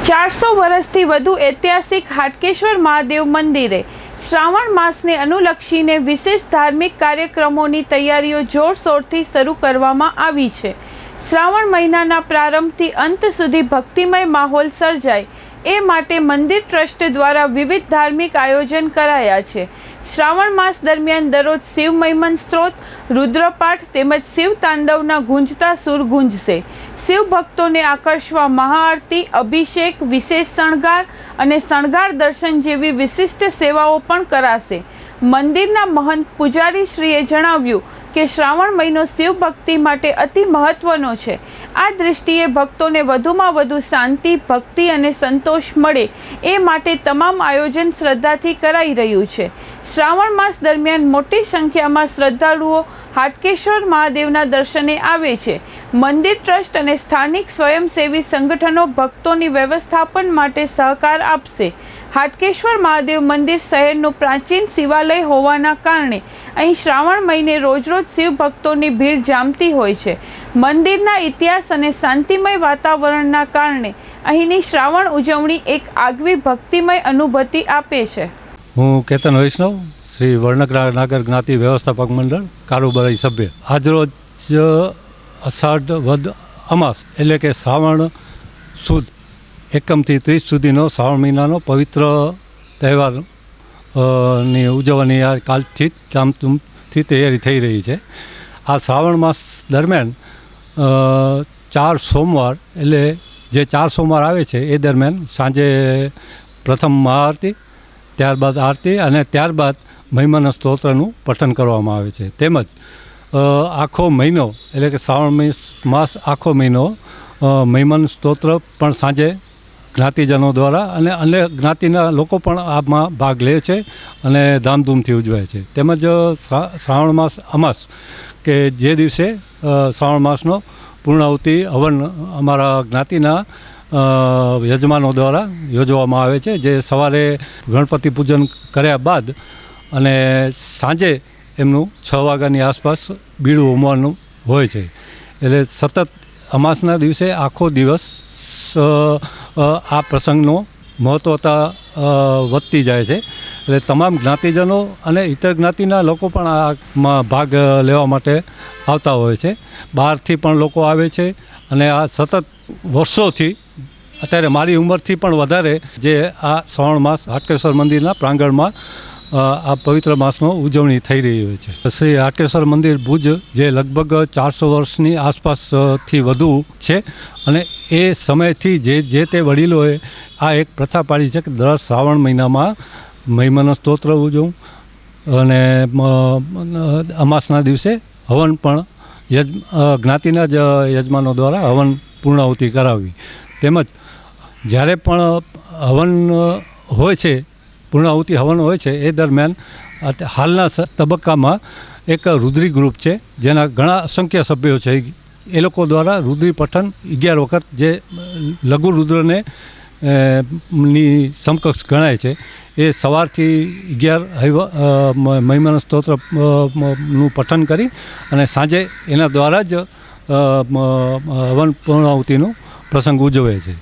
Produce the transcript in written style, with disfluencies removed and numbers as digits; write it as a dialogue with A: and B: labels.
A: 400 વર્ષથી વધુ ઐતિહાસિક હાટકેશ્વર મહાદેવ મંદિરે શ્રાવણ માસને અનુલક્ષીને વિશેષ ધાર્મિક કાર્યક્રમોની તૈયારીઓ જોરશોરથી શરૂ કરવામાં આવી છે। શ્રાવણ મહિનાના પ્રારંભથી અંત સુધી ભક્તિમય માહોલ સર્જાય એ માટે મંદિર ટ્રસ્ટ દ્વારા વિવિધ ધાર્મિક આયોજન કરાયા છે। શ્રાવણ માસ દરમિયાન દરરોજ શિવ મહિમન સ્ત્રોત, રુદ્રપાઠ તેમજ શિવ તાંડવના ગુંજતા સૂર ગુંજશે। શિવ ભક્તોને આકર્ષવા મહાઆરતી, અભિષેક, વિશેષ શણગાર અને શણગાર દર્શન જેવી વિશિષ્ટ સેવાઓ પણ કરાશે। મંદિરના મહંત પૂજારી શ્રીએ જણાવ્યું કે શ્રાવણ મહિનો શિવ ભક્તિ માટે અતિ મહત્વનો છે। આ દૃષ્ટિએ ભક્તોને વધુમાં વધુ શાંતિ, ભક્તિ અને સંતોષ મળે એ માટે તમામ આયોજન શ્રદ્ધાથી કરાઈ રહ્યું છે। શ્રાવણ માસ દરમિયાન મોટી સંખ્યામાં શ્રદ્ધાળુઓ હાટકેશ્વર મહાદેવના દર્શને આવે છે। મંદિર ટ્રસ્ટ અને સ્થાનિક સ્વયંસેવી સંગઠનો ભક્તોની વ્યવસ્થાપન માટે સહકાર આપશે। હાટકેશ્વર મહાદેવ મંદિર શહેરનું પ્રાચીન શિવાલય હોવાના કારણે અહીં શ્રાવણ મહિને રોજરોજ શિવ ભક્તોની ભીડ જામતી હોય છે। મંદિરના ઇતિહાસ અને શાંતિમય વાતાવરણના કારણે અહીંની શ્રાવણ ઉજવણી એક આગવી ભક્તિમય અનુભૂતિ આપે છે।
B: હું કેતન વૈષ્ણવ, શ્રી વર્ણક નાગર જ્ઞાતિ વ્યવસ્થાપક મંડળ કારોબારી સભ્ય। આજરોજ અષાઢ વદ અમાસ એટલે કે શ્રાવણ સુદ 1 થી 30 સુધીનો શ્રાવણ મહિનાનો પવિત્ર તહેવાર ની ઉજવણી આ કાલથી ધામધૂમથી તૈયારી થઈ રહી છે। આ શ્રાવણ માસ દરમિયાન 4 સોમવાર એટલે જે 4 સોમવાર આવે છે એ દરમિયાન સાંજે પ્રથમ મહાઆરતી, ત્યારબાદ આરતી અને ત્યારબાદ મહિમન સ્તોત્રનું પઠન કરવામાં આવે છે। તેમજ આખો મહિનો એટલે કે શ્રાવણ માસ આખો મહિનો મહિમન સ્તોત્ર પણ સાંજે જ્ઞાતિજનો દ્વારા અને અન્ય જ્ઞાતિના લોકો પણ આમાં ભાગ લે છે અને ધામધૂમથી ઉજવાય છે। તેમજ શ્રાવણ માસ અમાસ કે જે દિવસે શ્રાવણ માસનો પૂર્ણાહુતિ હવન અમારા જ્ઞાતિના યજમાનો દ્વારા યોજવામાં આવે છે, જે સવારે ગણપતિ પૂજન કર્યા બાદ અને સાંજે એમનું 6 વાગ્યાની આસપાસ બીડું હોમવાનું હોય છે। એટલે સતત અમાસના દિવસે આખો દિવસ આ પ્રસંગનો મહત્વતા વધતી જાય છે। એટલે તમામ જ્ઞાતિજનો અને ઇતર જ્ઞાતિના લોકો પણ આમાં ભાગ લેવા માટે આવતા હોય છે। બહારથી પણ લોકો આવે છે અને આ સતત વર્ષોથી, અત્યારે મારી ઉંમરથી પણ વધારે, જે આ શ્રાવણ માસ હાટકેશ્વર મંદિરના પ્રાંગણમાં આ પવિત્ર માસનો ઉજવણી થઈ રહી હોય છે। શ્રી હાટકેશ્વર મંદિર ભુજ જે લગભગ 400 વર્ષની આસપાસથી વધુ છે અને એ સમયથી જે તે વડીલોએ આ એક પ્રથા પાડી છે કે દર શ્રાવણ મહિનામાં મહિમન સ્તોત્ર ઉજવવું અને અમાસના દિવસે હવન પણ જ્ઞાતિના જ યજમાનો દ્વારા હવન પૂર્ણાહુતિ કરાવવી। તેમજ જ્યારે પણ હવન હોય છે, પૂર્ણાહુતિ હવન હોય છે, એ દરમિયાન હાલના તબક્કામાં એક રુદ્રી ગ્રુપ છે, જેના ઘણા અસંખ્ય સભ્યો છે। એ લોકો દ્વારા રુદ્રી પઠન 11 વખત, જે લઘુ રુદ્રને ની સમકક્ષ ગણાય છે, એ સવારથી 11 મહિમન સ્તોત્રનું પઠન કરી અને સાંજે એના દ્વારા જ હવન પૂર્ણાહુતિનો પ્રસંગ ઉજવે છે।